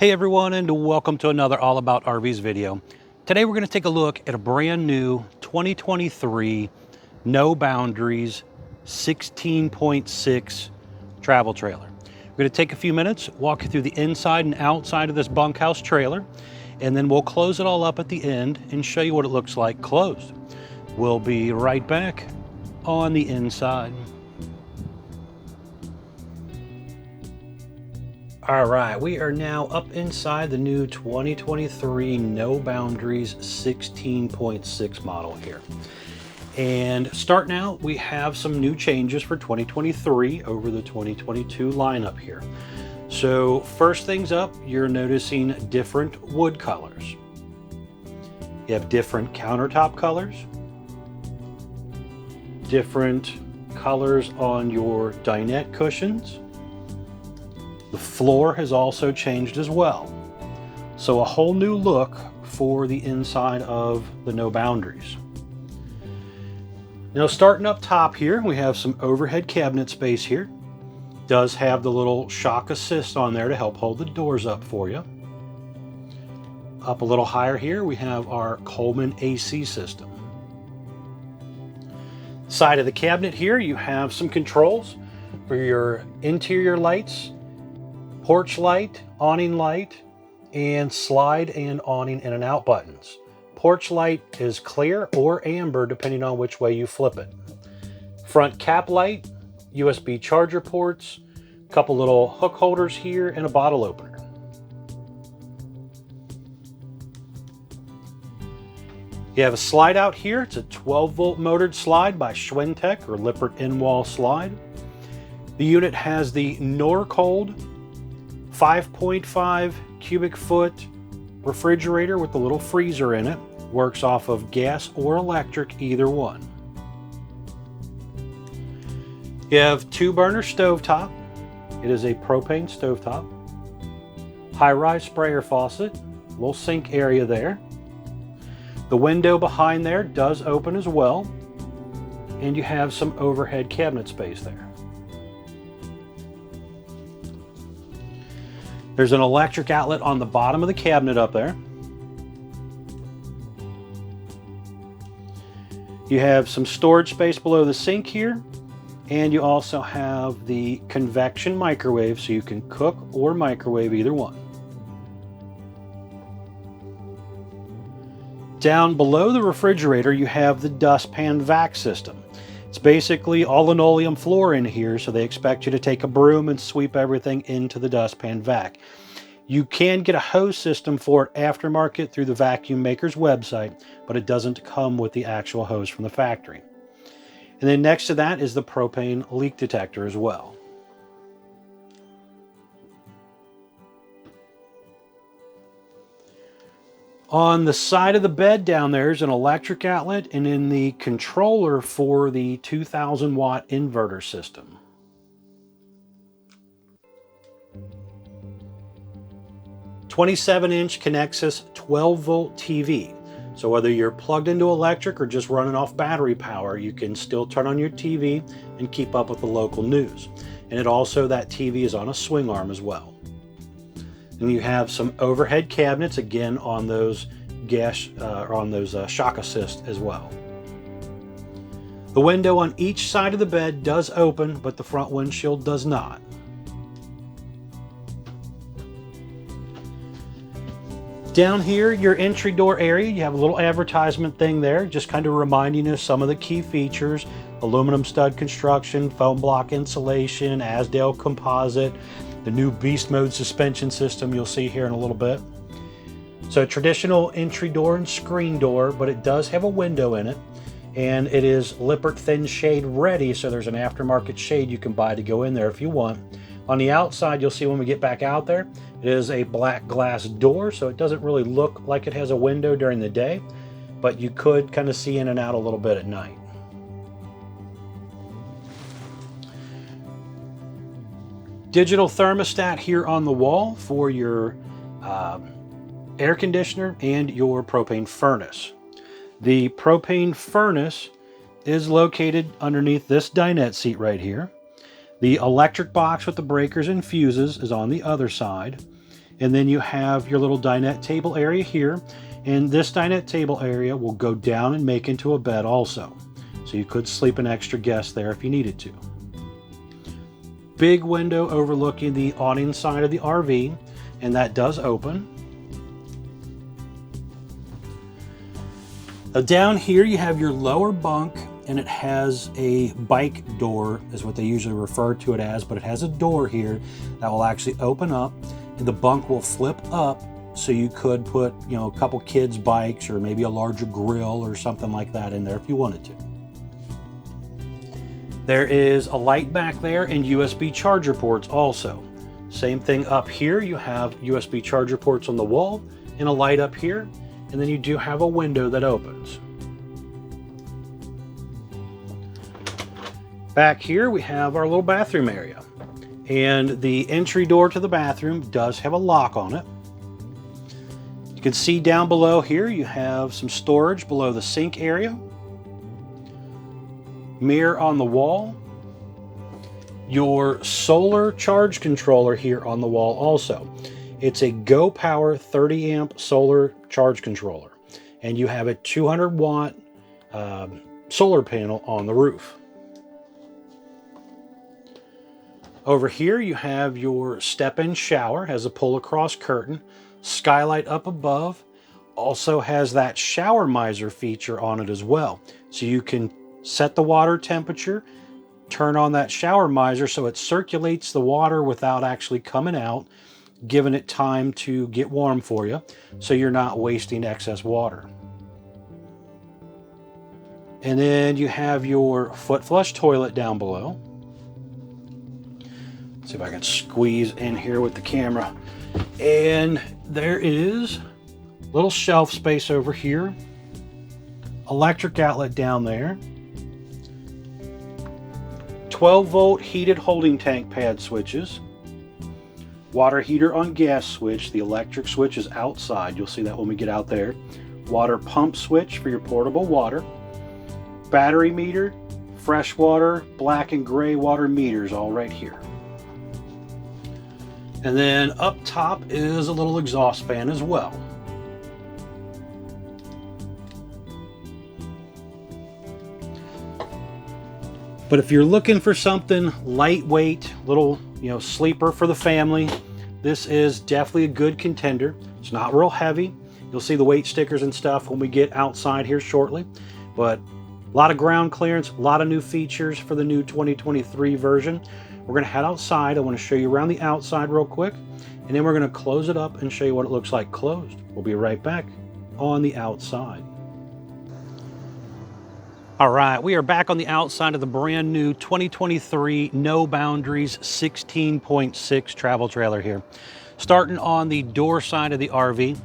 Hey everyone, and welcome to another All About RVs video. Today we're going to take a look at a brand new 2023 No Boundaries 16.6 travel trailer. We're going to take a few minutes, walk you through the inside and outside of this bunkhouse trailer, and then we'll close it all up at the end and show you what it looks like closed. We'll be right back on the inside. All right, we are now up inside the new 2023 No Boundaries 16.6 model here. And starting out, we have some new changes for 2023 over the 2022 lineup here. So first things up, you're noticing different wood colors. You have different countertop colors, different colors on your dinette cushions. The floor has also changed as well. So a whole new look for the inside of the No Boundaries. Now starting up top here, we have some overhead cabinet space here. Does have the little shock assist on there to help hold the doors up for you. Up a little higher here, we have our Coleman AC system. Side of the cabinet here, you have some controls for your interior lights, porch light, awning light, and slide and awning in and out buttons. Porch light is clear or amber depending on which way you flip it. Front cap light, USB charger ports, a couple little hook holders here, and a bottle opener. You have a slide out here. It's a 12-volt motored slide by Schwentech or Lippert in-wall slide. The unit has the Norcold 5.5 cubic foot refrigerator with the little freezer in it. Works off of gas or electric, either one. You have 2-burner stovetop. It is a propane stovetop. High-rise sprayer faucet, little sink area there. The window behind there does open as well, and you have some overhead cabinet space there. There's an electric outlet on the bottom of the cabinet up there. You have some storage space below the sink here, and you also have the convection microwave, so you can cook or microwave either one. Down below the refrigerator, you have the dustpan vac system. It's basically all linoleum floor in here, so they expect you to take a broom and sweep everything into the dustpan vac. You can get a hose system for it aftermarket through the vacuum maker's website, but it doesn't come with the actual hose from the factory. And then next to that is the propane leak detector as well. On the side of the bed down there is an electric outlet, and in the controller for the 2000 watt inverter system. "27-inch Connexus 12-volt TV. So whether you're plugged into electric or just running off battery power, you can still turn on your TV and keep up with the local news. And that TV is on a swing arm as well. And you have some overhead cabinets again on those shock assist as well. The window on each side of the bed does open, but the front windshield does not. Down here, your entry door area, you have a little advertisement thing there, just kind of reminding you of some of the key features: aluminum stud construction, foam block insulation, Asdale composite, the new beast mode suspension system you'll see here in a little bit. So traditional entry door and screen door, but it does have a window in it, and it is Lippert thin shade ready, so there's an aftermarket shade you can buy to go in there if you want. On the outside, you'll see when we get back out there, it is a black glass door, so it doesn't really look like it has a window during the day, but you could kind of see in and out a little bit at night. Digital thermostat here on the wall for your air conditioner and your propane furnace. The propane furnace is located underneath this dinette seat right here. The electric box with the breakers and fuses is on the other side. And then you have your little dinette table area here. And this dinette table area will go down and make into a bed also. So you could sleep an extra guest there if you needed to. Big window overlooking the awning side of the RV, and that does open. Now down here you have your lower bunk, and it has a bike door, is what they usually refer to it as, but it has a door here that will actually open up, and the bunk will flip up, so you could put, you know, a couple kids' bikes or maybe a larger grill or something like that in there if you wanted to. There is a light back there and USB charger ports also. Same thing up here, you have USB charger ports on the wall and a light up here, and then you do have a window that opens. Back here we have our little bathroom area, and the entry door to the bathroom does have a lock on it. You can see down below here you have some storage below the sink area, mirror on the wall, your solar charge controller here on the wall also. It's a Go Power 30 amp solar charge controller, and you have a 200 watt solar panel on the roof. Over here you have your step-in shower, has a pull across curtain, skylight up above, also has that shower miser feature on it as well. So you can set the water temperature, turn on that shower miser so it circulates the water without actually coming out, giving it time to get warm for you, so you're not wasting excess water. And then you have your foot flush toilet down below. See if I can squeeze in here with the camera. And there is a little shelf space over here, electric outlet down there, 12-volt heated holding tank pad switches, water heater on gas switch, the electric switch is outside, you'll see that when we get out there, water pump switch for your portable water, battery meter, fresh water, black and gray water meters all right here. And then up top is a little exhaust fan as well. But if you're looking for something lightweight, little, sleeper for the family, this is definitely a good contender. It's not real heavy. You'll see the weight stickers and stuff when we get outside here shortly. But a lot of ground clearance, a lot of new features for the new 2023 version. We're going to head outside. I want to show you around the outside real quick, and then we're going to close it up and show you what it looks like closed. We'll be right back on the outside. All right, we are back on the outside of the brand new 2023 No Boundaries 16.6 travel trailer here. Starting on the door side of the RV.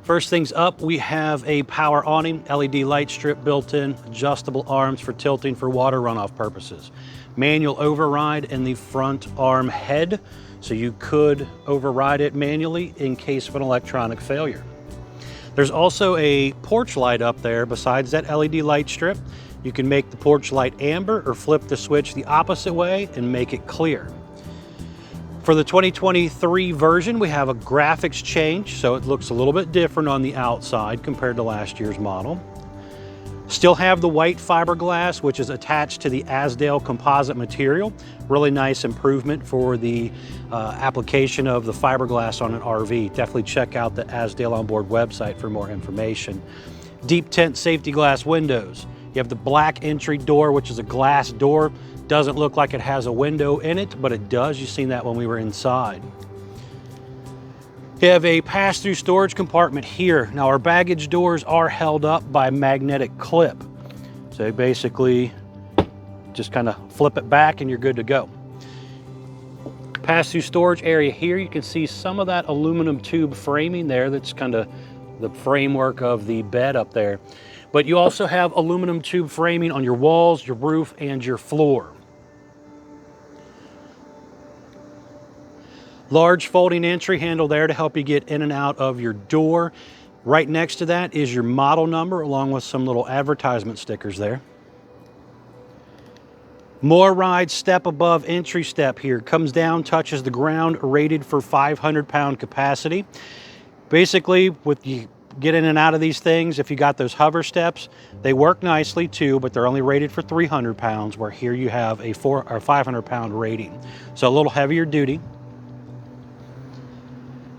First things up, we have a power awning, LED light strip built in, adjustable arms for tilting for water runoff purposes. Manual override in the front arm head, so you could override it manually in case of an electronic failure. There's also a porch light up there besides that LED light strip. You can make the porch light amber or flip the switch the opposite way and make it clear. For the 2023 version, we have a graphics change, so it looks a little bit different on the outside compared to last year's model. Still have the white fiberglass, which is attached to the Azdel composite material. Really nice improvement for the application of the fiberglass on an RV. Definitely check out the Azdel onboard website for more information. Deep tint safety glass windows. You have the black entry door, which is a glass door. Doesn't look like it has a window in it, but it does. You've seen that when we were inside. You have a pass-through storage compartment here. Now our baggage doors are held up by magnetic clip. So basically just kind of flip it back and you're good to go. Pass-through storage area here, you can see some of that aluminum tube framing there. That's kind of the framework of the bed up there. But you also have aluminum tube framing on your walls, your roof, and your floor. Large folding entry handle there to help you get in and out of your door. Right next to that is your model number along with some little advertisement stickers there. More ride, step above entry step here. Comes down, touches the ground, rated for 500-pound capacity. Basically, with you get in and out of these things, if you got those hover steps, they work nicely too, but they're only rated for 300 pounds, where here you have a 500-pound rating. So a little heavier duty.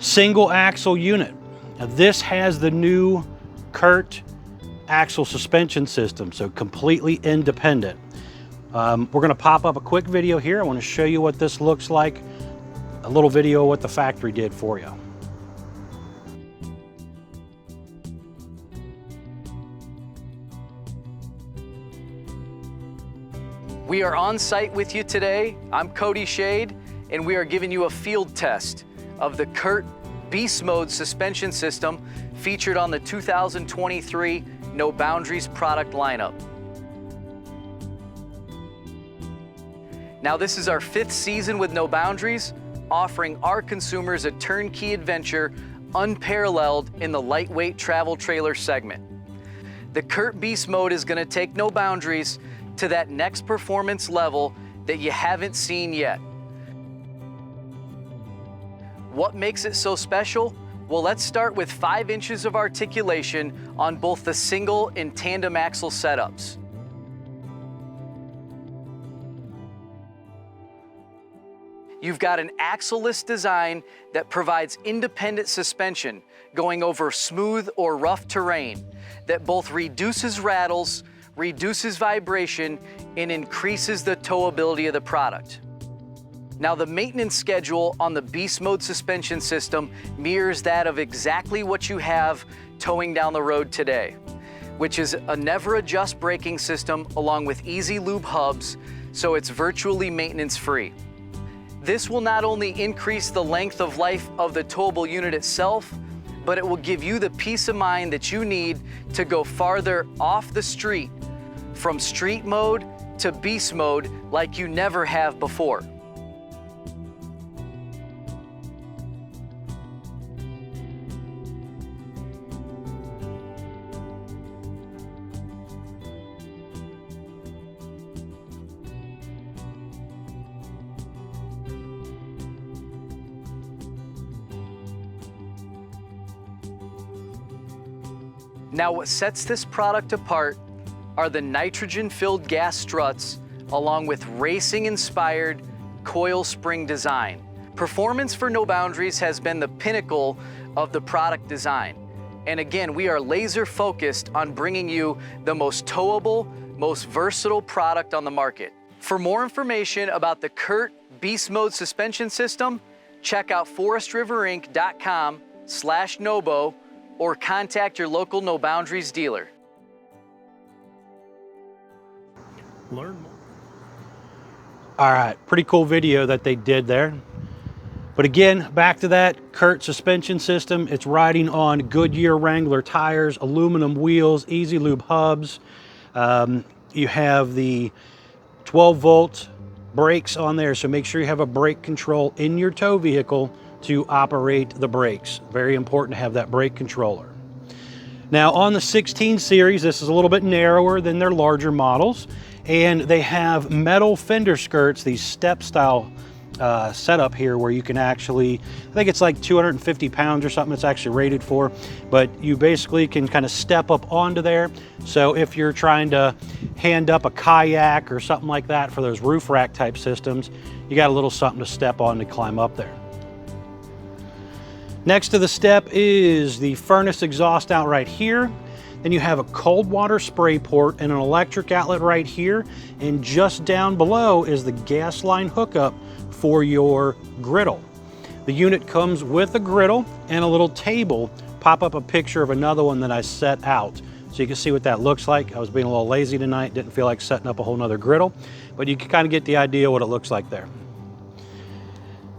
Single axle unit. Now this has the new Curt axle suspension system, so completely independent. We're gonna pop up a quick video here. I wanna show you what this looks like. A little video of what the factory did for you. We are on site with you today. I'm Cody Shade, and we are giving you a field test of the Curt Beast Mode suspension system featured on the 2023 No Boundaries product lineup. Now, this is our 5th season with No Boundaries, offering our consumers a turnkey adventure unparalleled in the lightweight travel trailer segment. The Curt Beast Mode is going to take No Boundaries to that next performance level that you haven't seen yet. What makes it so special? Well, let's start with 5 inches of articulation on both the single and tandem axle setups. You've got an axle-less design that provides independent suspension going over smooth or rough terrain that both reduces rattles, reduces vibration, and increases the towability of the product. Now, the maintenance schedule on the Beast Mode suspension system mirrors that of exactly what you have towing down the road today, which is a never adjust braking system along with easy lube hubs, so it's virtually maintenance-free. This will not only increase the length of life of the towable unit itself, but it will give you the peace of mind that you need to go farther off the street, from street mode to beast mode like you never have before. Now, what sets this product apart are the nitrogen-filled gas struts along with racing-inspired coil spring design. Performance for No Boundaries has been the pinnacle of the product design. And again, we are laser focused on bringing you the most towable, most versatile product on the market. For more information about the Curt Beast Mode suspension system, check out forestriverinc.com/NoBo or contact your local No Boundaries dealer. Learn more. All right, pretty cool video that they did there. But again, back to that Curt suspension system. It's riding on Goodyear Wrangler tires, aluminum wheels, easy lube hubs. You have the 12-volt brakes on there, so make sure you have a brake control in your tow vehicle to operate the brakes. Very important to have that brake controller. Now on the 16 series, this is a little bit narrower than their larger models, and they have metal fender skirts, these step style setup here where you can actually, I think it's like 250 pounds or something it's actually rated for, but you basically can kind of step up onto there. So if you're trying to hand up a kayak or something like that for those roof rack type systems, you got a little something to step on to climb up there. Next to the step is the furnace exhaust out right here. Then you have a cold water spray port and an electric outlet right here. And just down below is the gas line hookup for your griddle. The unit comes with a griddle and a little table. Pop up a picture of another one that I set out so you can see what that looks like. I was being a little lazy tonight, didn't feel like setting up a whole nother griddle, but you can kind of get the idea what it looks like there.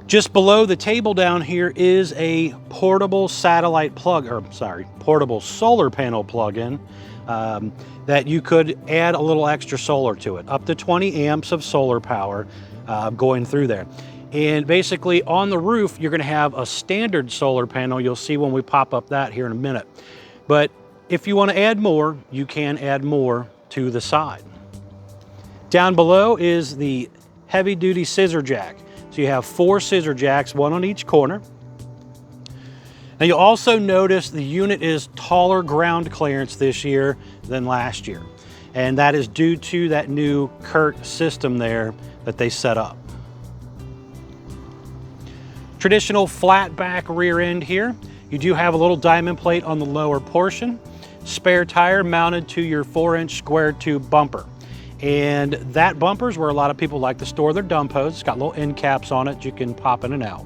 Just below the table down here is a portable satellite plug, or sorry, portable solar panel plug-in that you could add a little extra solar to it, up to 20 amps of solar power going through there. And basically on the roof, you're gonna have a standard solar panel. You'll see when we pop up that here in a minute. But if you wanna add more, you can add more to the side. Down below is the heavy duty scissor jack. So you have 4 scissor jacks, 1 on each corner. Now you'll also notice the unit is taller ground clearance this year than last year. And that is due to that new Curt system there that they set up. Traditional flat back rear end here. You do have a little diamond plate on the lower portion. Spare tire mounted to your 4-inch square tube bumper. And that bumper is where a lot of people like to store their dump hose. It's got little end caps on it you can pop in and out.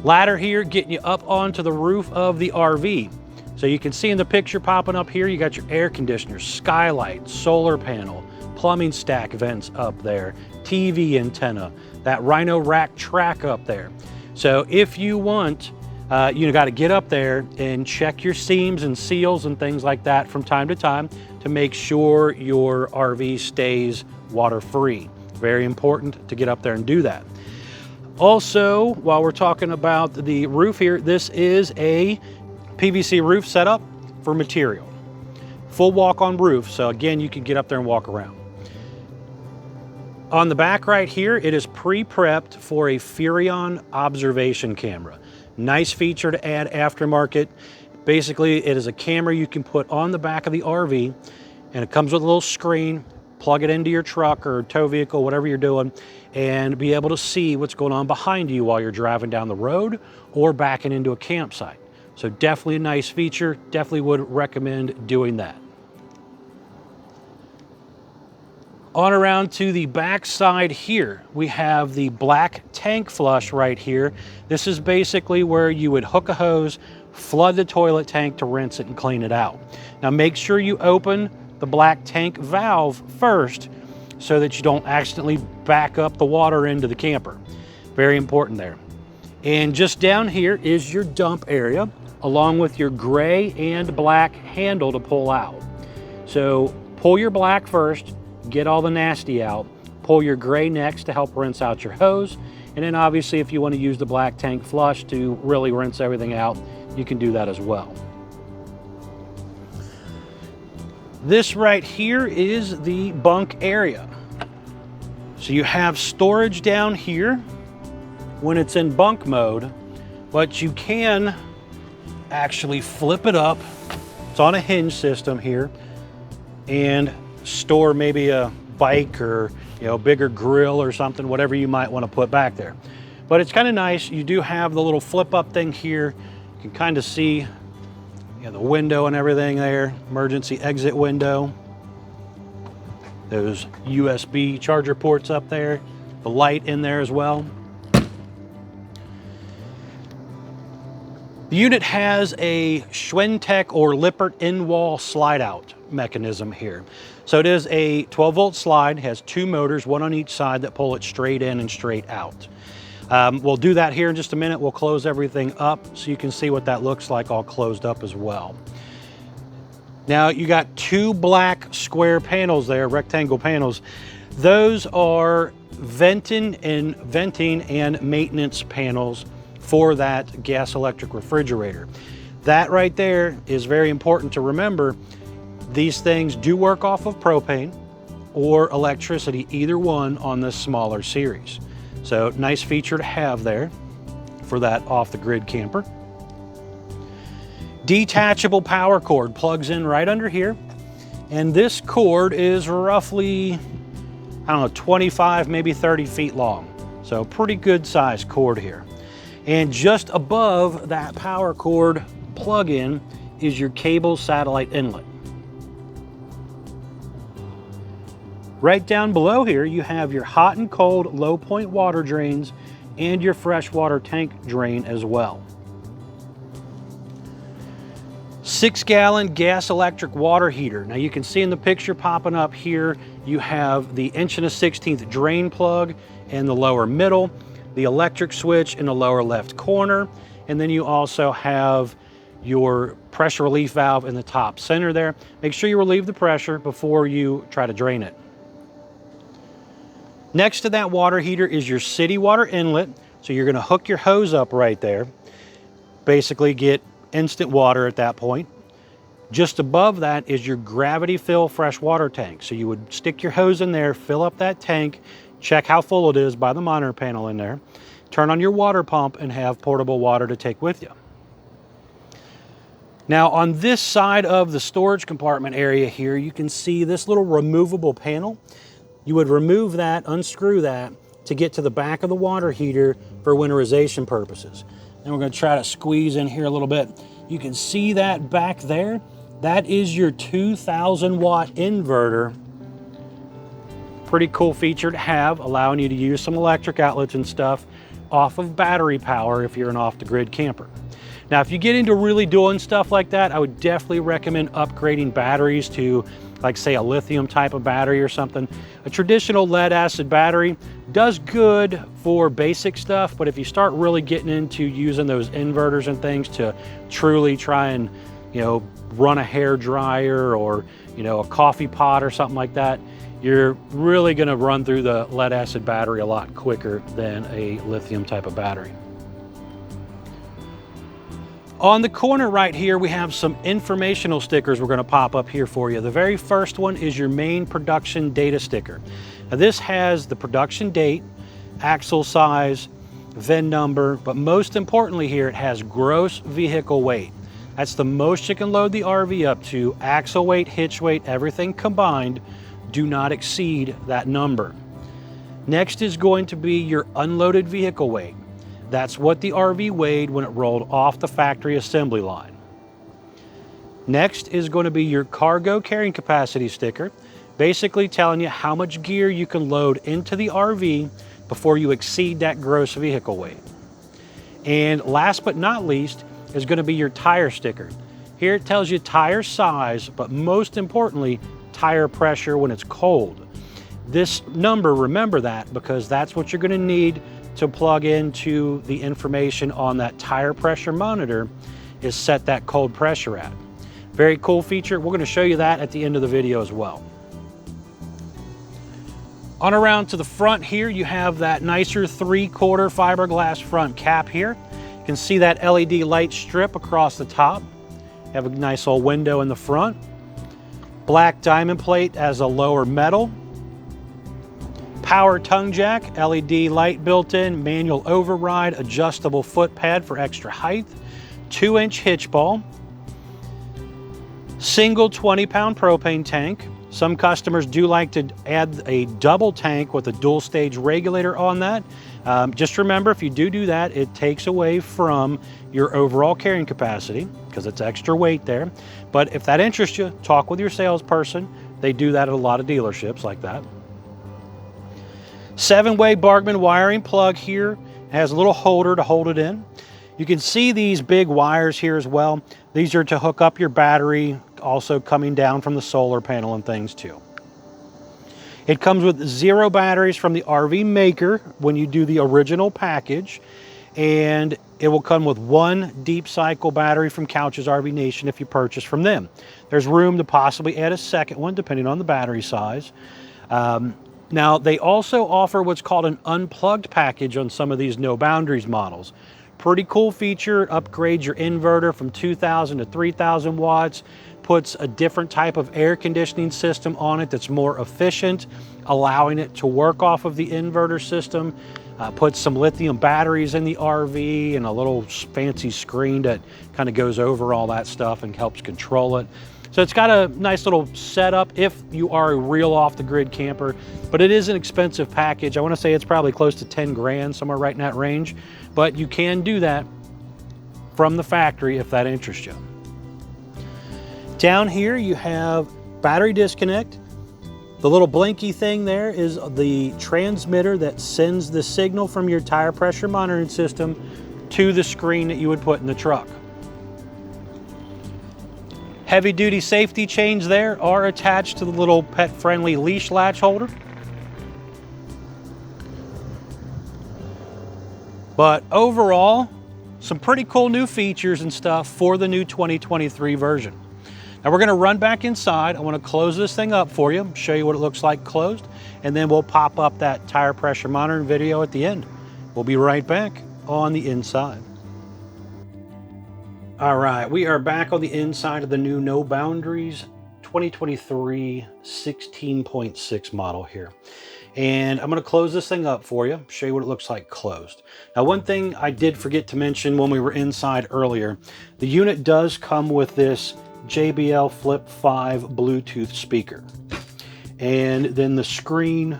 Ladder here getting you up onto the roof of the RV. So you can see in the picture popping up here, you got your air conditioner, skylight, solar panel, plumbing stack vents up there, TV antenna, that Rhino rack track up there. So if you want, you got to get up there and check your seams and seals and things like that from time to time to make sure your RV stays water free. Very important to get up there and do that. Also, while we're talking about the roof here, this is a PVC roof setup for material. Full walk-on roof, so again, you can get up there and walk around. On the back right here, it is pre-prepped for a Furrion observation camera. Nice feature to add aftermarket. Basically, it is a camera you can put on the back of the RV, and it comes with a little screen. Plug it into your truck or tow vehicle, whatever you're doing, and be able to see what's going on behind you while you're driving down the road or backing into a campsite. So definitely a nice feature. Definitely would recommend doing that. On around to the back side here, we have the black tank flush right here. This is basically where you would hook a hose, flood the toilet tank to rinse it and clean it out. Now make sure you open the black tank valve first so that you don't accidentally back up the water into the camper. Very important there. And just down here is your dump area, along with your gray and black handle to pull out. So pull your black first, get all the nasty out, pull your gray next to help rinse out your hose, and then obviously if you want to use the black tank flush to really rinse everything out, you can do that as well. This right here is the bunk area. So you have storage down here when it's in bunk mode, but you can actually flip it up. It's on a hinge system here, and store maybe a bike or bigger grill or something, whatever you might want to put back there. But it's kind of nice. You do have the little flip up thing here. You can kind of see the window and everything there, emergency exit window. Those USB charger ports up there, the light in there as well. The unit has a Schwentech or Lippert in-wall slide-out mechanism here. So it is a 12-volt slide, has 2 motors, 1 on each side that pull it straight in and straight out. We'll do that here in just a minute. We'll close everything up so you can see what that looks like all closed up as well. Now you got 2 black square panels there, rectangle panels. Those are venting and maintenance panels for that gas electric refrigerator. That right there is very important to remember. These things do work off of propane or electricity, either one on this smaller series. So nice feature to have there for that off-the-grid camper. Detachable power cord plugs in right under here. And this cord is roughly, I don't know, 25, maybe 30 feet long. So pretty good size cord here. And just above that power cord plug-in is your cable satellite inlet. Right down below here, you have your hot and cold low point water drains and your freshwater tank drain as well. 6-gallon gas electric water heater. Now you can see in the picture popping up here, you have the 1 1/16 drain plug in the lower middle, the electric switch in the lower left corner, and then you also have your pressure relief valve in the top center there. Make sure you relieve the pressure before you try to drain it. Next to that water heater is your city water inlet. So you're going to hook your hose up right there. Basically get instant water at that point. Just above that is your gravity fill fresh water tank. So you would stick your hose in there, fill up that tank, check how full it is by the monitor panel in there, turn on your water pump, and have portable water to take with you. Now on this side of the storage compartment area here, you can see this little removable panel. You would remove that, unscrew that, to get to the back of the water heater for winterization purposes. And we're going to try to squeeze in here a little bit. You can see that back there. That is your 2,000 watt inverter. Pretty cool feature to have, allowing you to use some electric outlets and stuff off of battery power if you're an off-the-grid camper. Now, if you get into really doing stuff like that, I would definitely recommend upgrading batteries to, like, say, a lithium type of battery or something. A traditional lead acid battery does good for basic stuff, but if you start really getting into using those inverters and things to truly try and, you know, run a hair dryer or, you know, a coffee pot or something like that, you're really going to run through the lead acid battery a lot quicker than a lithium type of battery. On the corner right here, we have some informational stickers we're going to pop up here for you. The very first one is your main production data sticker. Now this has the production date, axle size, VIN number, but most importantly here, it has gross vehicle weight. That's the most you can load the RV up to. Axle weight, hitch weight, everything combined, do not exceed that number. Next is going to be your unloaded vehicle weight. That's what the RV weighed when it rolled off the factory assembly line. Next is going to be your cargo carrying capacity sticker, basically telling you how much gear you can load into the RV before you exceed that gross vehicle weight. And last but not least is going to be your tire sticker. Here it tells you tire size, but most importantly, tire pressure when it's cold. This number, remember that, because that's what you're going to need to plug into the information on that tire pressure monitor, is set that cold pressure at. Very cool feature. We're going to show you that at the end of the video as well. On around to the front here, you have that nicer 3/4 fiberglass front cap here. You can see that LED light strip across the top. You have a nice old window in the front. Black diamond plate as a lower metal. Power tongue jack, LED light built in, manual override, adjustable foot pad for extra height, 2-inch hitch ball, single 20-pound propane tank. Some customers do like to add a double tank with a dual stage regulator on that. Just remember, if you do that, it takes away from your overall carrying capacity because it's extra weight there. But if that interests you, talk with your salesperson. They do that at a lot of dealerships like that. 7-way Bargman wiring plug here. It has a little holder to hold it in. You can see these big wires here as well. These are to hook up your battery, also coming down from the solar panel and things too. It comes with 0 batteries from the RV maker when you do the original package, and it will come with 1 deep cycle battery from Couch's RV Nation if you purchase from them. There's room to possibly add a second one depending on the battery size. Now, they also offer what's called an unplugged package on some of these No Boundaries models. Pretty cool feature, upgrades your inverter from 2,000 to 3,000 watts, puts a different type of air conditioning system on it that's more efficient, allowing it to work off of the inverter system, puts some lithium batteries in the RV and a little fancy screen that kind of goes over all that stuff and helps control it. So it's got a nice little setup if you are a real off-the-grid camper, but it is an expensive package. I want to say it's probably close to 10 grand, somewhere right in that range, but you can do that from the factory if that interests you. Down here you have battery disconnect. The little blinky thing there is the transmitter that sends the signal from your tire pressure monitoring system to the screen that you would put in the truck. Heavy duty safety chains there are attached to the little pet friendly leash latch holder. But overall, some pretty cool new features and stuff for the new 2023 version. Now we're going to run back inside. I want to close this thing up for you, show you what it looks like closed, and then we'll pop up that tire pressure monitoring video at the end. We'll be right back on the inside. All right, we are back on the inside of the new No Boundaries 2023 16.6 model here. And I'm going to close this thing up for you, show you what it looks like closed. Now, one thing I did forget to mention when we were inside earlier, the unit does come with this JBL Flip 5 Bluetooth speaker. And then the screen,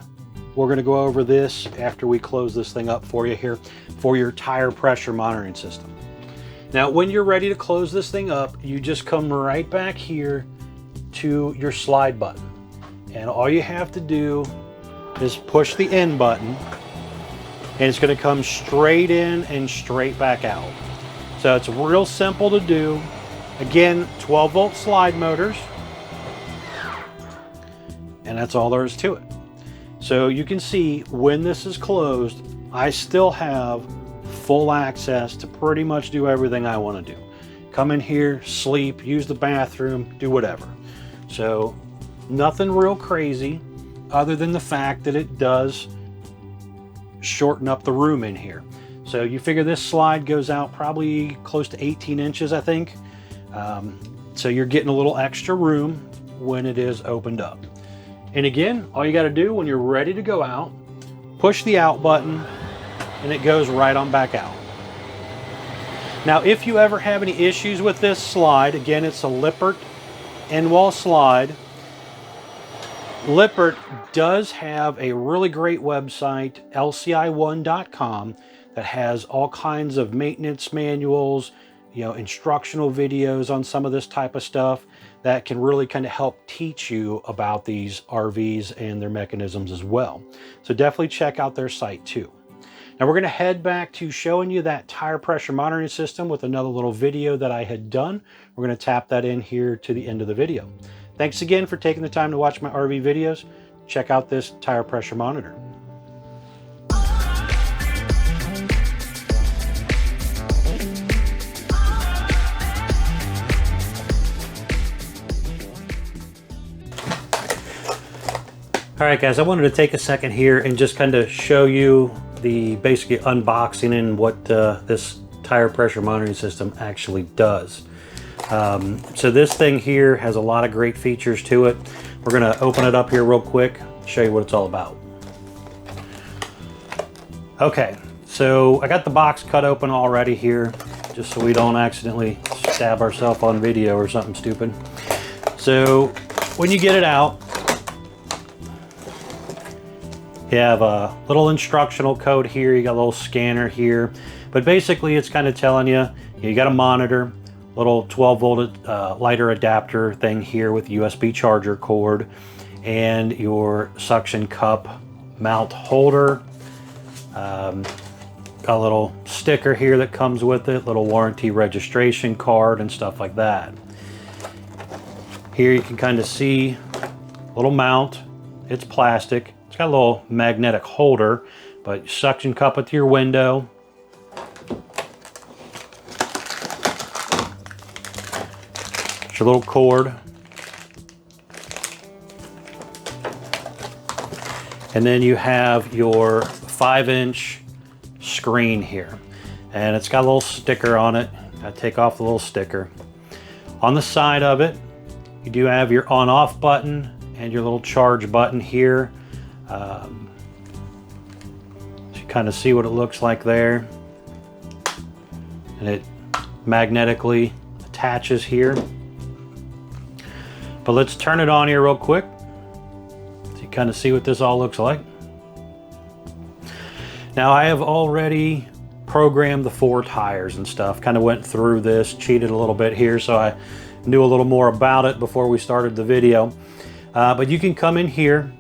we're going to go over this after we close this thing up for you here for your tire pressure monitoring system. Now, when you're ready to close this thing up, you just come right back here to your slide button. And all you have to do is push the end button, and it's going to come straight in and straight back out. So it's real simple to do. Again, 12-volt slide motors. And that's all there is to it. So you can see when this is closed, I still have full access to pretty much do everything I want to do. Come in here, sleep, use the bathroom, do whatever. So nothing real crazy other than the fact that it does shorten up the room in here. So you figure this slide goes out probably close to 18 inches, I think. So you're getting a little extra room when it is opened up. And again, all you got to do when you're ready to go out, push the out button, and it goes right on back out. Now, if you ever have any issues with this slide, again, it's a Lippert end wall slide. Lippert does have a really great website, lci1.com, that has all kinds of maintenance manuals, instructional videos on some of this type of stuff that can really kind of help teach you about these RVs and their mechanisms as well. So definitely check out their site too. Now we're going to head back to showing you that tire pressure monitoring system with another little video that I had done. We're going to tap that in here to the end of the video. Thanks again for taking the time to watch my RV videos. Check out this tire pressure monitor. All right, guys, I wanted to take a second here and just kind of show you the basically unboxing and what this tire pressure monitoring system actually does. So this thing here has a lot of great features to it. We're going to open it up here real quick, show you what it's all about. Okay, so I got the box cut open already here, just so we don't accidentally stab ourselves on video or something stupid. So when you get it out, you have a little instructional code here, you got a little scanner here, but basically it's kind of telling you, you got a monitor, little 12-volt lighter adapter thing here with USB charger cord, and your suction cup mount holder. Got a little sticker here that comes with it, little warranty registration card and stuff like that. Here you can kind of see a little mount. It's plastic. It's got a little magnetic holder, but suction cup it to your window. It's your little cord. And then you have your 5-inch screen here. And it's got a little sticker on it. Gotta take off the little sticker. On the side of it, you do have your on-off button and your little charge button here. So you kind of see what it looks like there. And it magnetically attaches here. But let's turn it on here real quick so you kind of see what this all looks like. Now I have already programmed the 4 tires and stuff, kind of went through this, cheated a little bit here so I knew a little more about it before we started the video. But you can come in here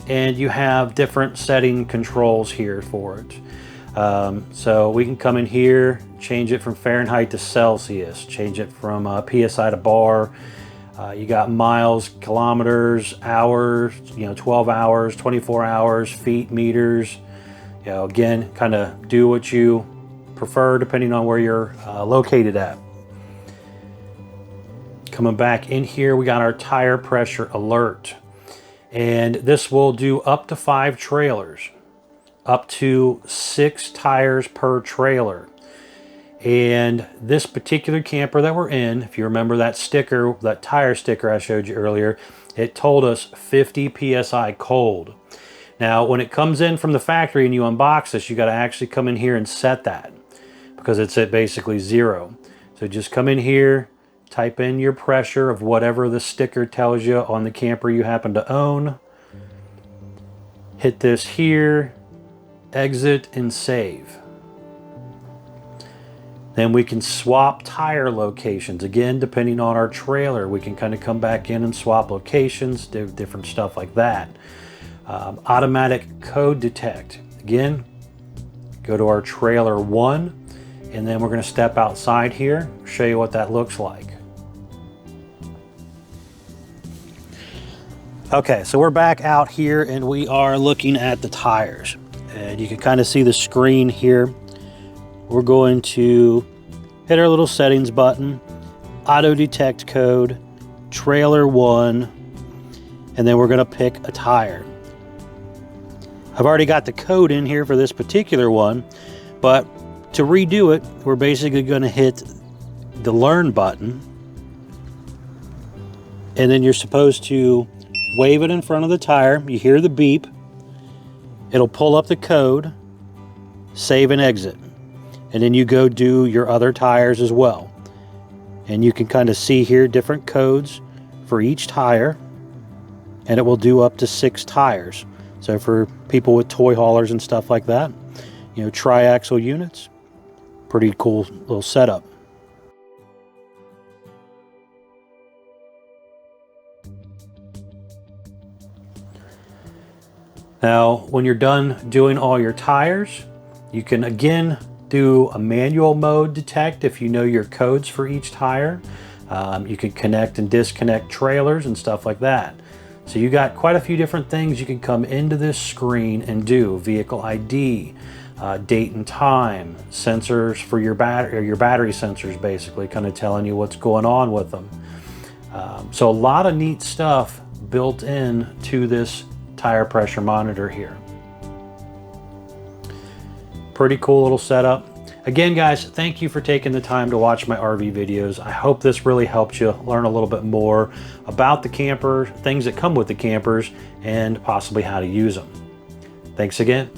and you have different setting controls here for it. So we can come in here, change it from Fahrenheit to Celsius, change it from PSI to bar. You got miles, kilometers, hours, 12 hours, 24 hours, feet, meters. Again, kind of do what you prefer depending on where you're located at. Coming back in here, we got our tire pressure alert. And this will do up to 5 trailers, up to 6 tires per trailer. And this particular camper that we're in, if you remember that sticker, that tire sticker I showed you earlier, it told us 50 PSI cold. Now, when it comes in from the factory and you unbox this, you got to actually come in here and set that because it's at basically 0. So just come in here, type in your pressure of whatever the sticker tells you on the camper you happen to own. Hit this here, exit and save. Then we can swap tire locations. Again, depending on our trailer, we can kind of come back in and swap locations, do different stuff like that. Automatic code detect. Again, go to our trailer 1, and then we're going to step outside here, show you what that looks like. Okay, so we're back out here and we are looking at the tires. And you can kind of see the screen here. We're going to hit our little settings button, auto detect code, trailer 1, and then we're going to pick a tire. I've already got the code in here for this particular one, but to redo it, we're basically going to hit the learn button, and then you're supposed to wave it in front of the tire. You hear the beep. It'll pull up the code, save and exit. And then you go do your other tires as well. And you can kind of see here different codes for each tire, and it will do up to 6 tires. So for people with toy haulers and stuff like that, you know, tri-axle units, pretty cool little setup. Now, when you're done doing all your tires, you can again do a manual mode detect if you know your codes for each tire. You can connect and disconnect trailers and stuff like that. So you got quite a few different things you can come into this screen and do. Vehicle ID, date and time, sensors for your battery sensors, basically kind of telling you what's going on with them. So a lot of neat stuff built in to this tire pressure monitor here. Pretty cool little setup. Again, guys, thank you for taking the time to watch my RV videos. I hope this really helped you learn a little bit more about the camper, things that come with the campers, and possibly how to use them. Thanks again.